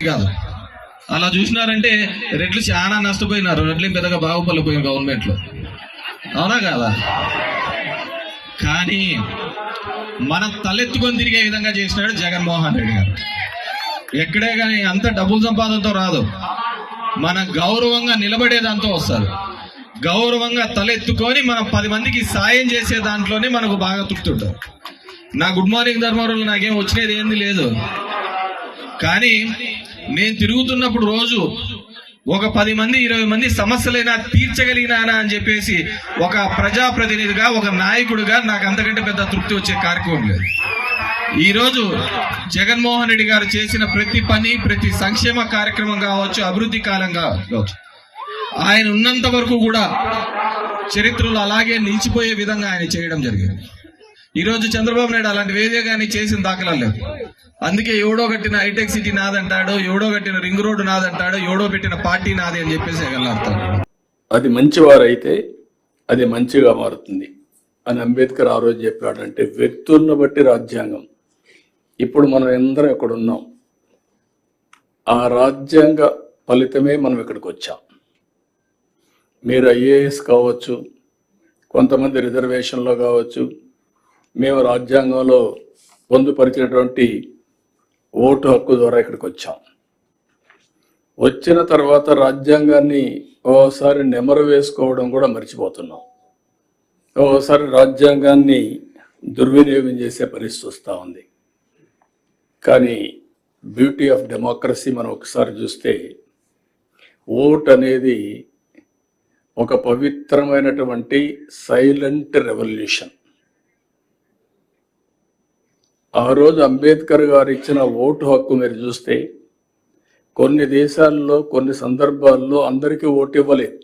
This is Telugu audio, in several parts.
కాదు. అలా చూసినారంటే రెడ్లు చాలా నష్టపోయినారు. రెడ్లు పెద్దగా బాగుపడిపోయింది గవర్నమెంట్ లో, అవునా కాదా? కానీ మనం తలెత్తుకొని తిరిగే విధంగా చేసినాడు జగన్మోహన్ రెడ్డి గారు. ఎక్కడే కానీ అంత డబ్బుల సంపాదనతో రాదు, మన గౌరవంగా నిలబడేదాంతో వస్తారు. గౌరవంగా తలెత్తుకొని మనం 10 మందికి సాయం చేసే దాంట్లోనే మనకు బాగా తృప్తుంటారు. నా గుడ్ మార్నింగ్ ధర్మవరంలో నాకేం వచ్చినది ఏంది లేదు, కానీ నేను తిరుగుతున్నప్పుడు రోజు ఒక 10 మంది 20 మంది సమస్యలైనా తీర్చగలిగినానా అని చెప్పేసి ఒక ప్రజాప్రతినిధిగా, ఒక నాయకుడిగా నాకు అంతకంటే పెద్ద తృప్తి వచ్చే కార్యక్రమం లేదు. ఈరోజు జగన్మోహన్ రెడ్డి గారు చేసిన ప్రతి పని, ప్రతి సంక్షేమ కార్యక్రమం కావచ్చు, అభివృద్ధి కాలంగా కావచ్చు, ఆయన ఉన్నంత వరకు కూడా చరిత్రలో అలాగే నిలిచిపోయే విధంగా ఆయన చేయడం జరిగింది. ఈరోజు చంద్రబాబు నాయుడు అలాంటి వేదే కానీ చేసిన దాఖలా లేదు. అందుకే ఎవడో కట్టిన హైటెక్ సిటీ నాదంటాడు, ఎవడో కట్టిన రింగ్ రోడ్డు నాదంటాడు, ఎవడో పెట్టిన పార్టీ నాది అని చెప్పేసి ఎగలాడతాడు. అది మంచివారైతే అది మంచిగా మారుతుంది అని అంబేద్కర్ ఆ రోజు చెప్పాడంటే, వ్యక్తులను బట్టి రాజ్యాంగం. ఇప్పుడు మనం అందరం ఇక్కడ ఉన్నాం, ఆ రాజ్యాంగ ఫలితమే మనం ఇక్కడికి వచ్చాం. మీరు ఐఏఎస్ కావచ్చు, కొంతమంది రిజర్వేషన్లో కావచ్చు, మేము రాజ్యాంగంలో పొందుపరిచినటువంటి ఓటు హక్కు ద్వారా ఇక్కడికి వచ్చాం. వచ్చిన తర్వాత రాజ్యాంగాన్ని ఓసారి నెమరు వేసుకోవడం కూడా మర్చిపోతున్నాం. ఓసారి రాజ్యాంగాన్ని దుర్వినియోగం చేసే పరిస్థితి వస్తూ ఉంది. కానీ బ్యూటీ ఆఫ్ డెమోక్రసీ మనం ఒకసారి చూస్తే, ఓట్ అనేది ఒక పవిత్రమైనటువంటి సైలెంట్ రెవల్యూషన్. ఆ రోజు అంబేద్కర్ గారు ఇచ్చిన ఓటు హక్కు మీరు చూస్తే, కొన్ని దేశాల్లో కొన్ని సందర్భాల్లో అందరికీ ఓటు ఇవ్వలేదు.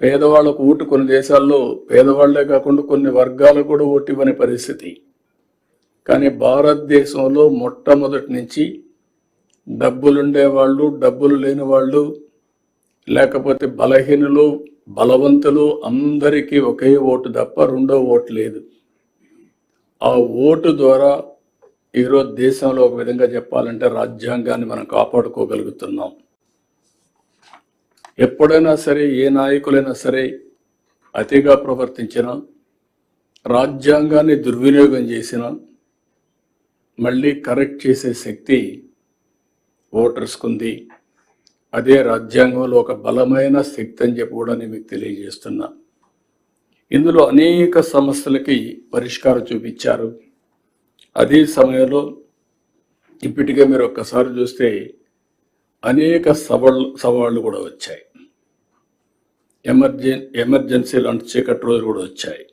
పేదవాళ్ళకు ఓటు, కొన్ని దేశాల్లో పేదవాళ్లే కాకుండా కొన్ని వర్గాలకు కూడా ఓటు ఇవ్వని పరిస్థితి. కానీ భారతదేశంలో మొట్టమొదటి నుంచి డబ్బులుండేవాళ్ళు, డబ్బులు లేని వాళ్ళు, లేకపోతే బలహీనులు, బలవంతులు అందరికీ ఒకే ఓటు తప్ప రెండో ఓటు లేదు. ఆ ఓటు ద్వారా ఈరోజు దేశంలో ఒక విధంగా చెప్పాలంటే రాజ్యాంగాన్ని మనం కాపాడుకోగలుగుతున్నాం. ఎప్పుడైనా సరే ఏ నాయకులైనా సరే అతిగా ప్రవర్తించినా, రాజ్యాంగాన్ని దుర్వినియోగం చేసినా మళ్ళీ కరెక్ట్ చేసే శక్తి ఓటర్స్కు ఉంది. అదే రాజ్యాంగంలో ఒక బలమైన శక్తి అని చెప్పి కూడా నేను మీకు తెలియజేస్తున్నా. ఇందులో అనేక సమస్యలకి పరిష్కారం చూపించారు. అదే సమయంలో ఇప్పటికే మీరు ఒక్కసారి చూస్తే అనేక సవాళ్ళు కూడా వచ్చాయి. ఎమర్జెన్సీ లాంటి చీకటి రోజులు కూడా వచ్చాయి.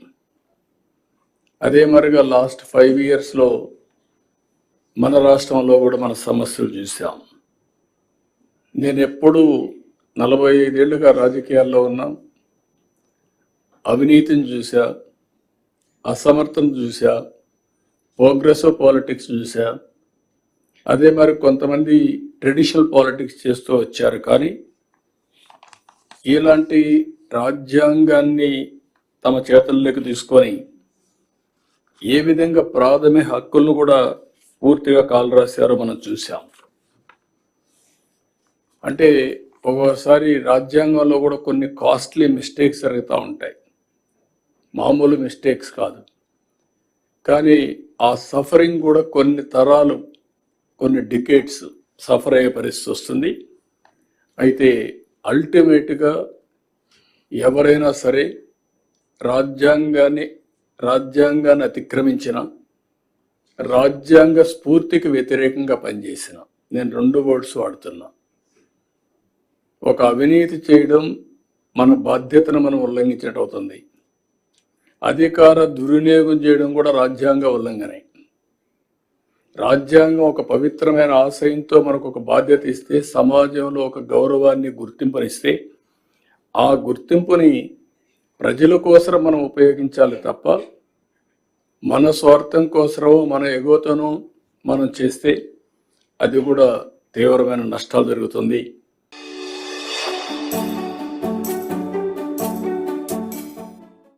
అదే మరిగా లాస్ట్ 5 yearsలో మన రాష్ట్రంలో కూడా మన సమస్యలు చూసాం. నేను ఎప్పుడూ 45 ఏళ్ళుగా రాజకీయాల్లో ఉన్నా, అవినీతిని చూసా, అసమర్థను చూసా, ప్రోగ్రెసివ్ పాలిటిక్స్ చూసా. అదే మరి కొంతమంది ట్రెడిషనల్ పాలిటిక్స్ చేస్తూ వచ్చారు. కానీ ఇలాంటి రాజ్యాంగాన్ని తమ చేతుల్లోకి తీసుకొని ఏ విధంగా ప్రాథమిక హక్కులను కూడా పూర్తిగా కాలు రాశారో మనం చూసాం. అంటే ఒక్కోసారి రాజ్యాంగంలో కూడా కొన్ని కాస్ట్లీ మిస్టేక్స్ జరుగుతూ ఉంటాయి, మామూలు మిస్టేక్స్ కాదు. కానీ ఆ సఫరింగ్ కూడా కొన్ని తరాలు, కొన్ని డికేట్స్ సఫర్ అయ్యే పరిస్థితి వస్తుంది. అయితే అల్టిమేట్గా ఎవరైనా సరే రాజ్యాంగాన్ని అతిక్రమించిన, రాజ్యాంగ స్ఫూర్తికి వ్యతిరేకంగా పనిచేసిన, నేను 2 వర్డ్స్ వాడుతున్నా. ఒక అవినీతి చేయడం మన బాధ్యతను మనం ఉల్లంఘించినట్టు అవుతుంది. అధికార దుర్వినియోగం చేయడం కూడా రాజ్యాంగ ఉల్లంఘనే. రాజ్యాంగం ఒక పవిత్రమైన ఆశయంతో మనకు ఒక బాధ్యత ఇస్తే, సమాజంలో ఒక గౌరవాన్ని, గుర్తింపునిస్తే, ఆ గుర్తింపుని ప్రజల కోసం మనం ఉపయోగించాలి తప్ప మన స్వార్థం కోసమో మన ఎగోతోనో మనం చేస్తే అది కూడా తీవ్రమైన నష్టాలు జరుగుతుంది.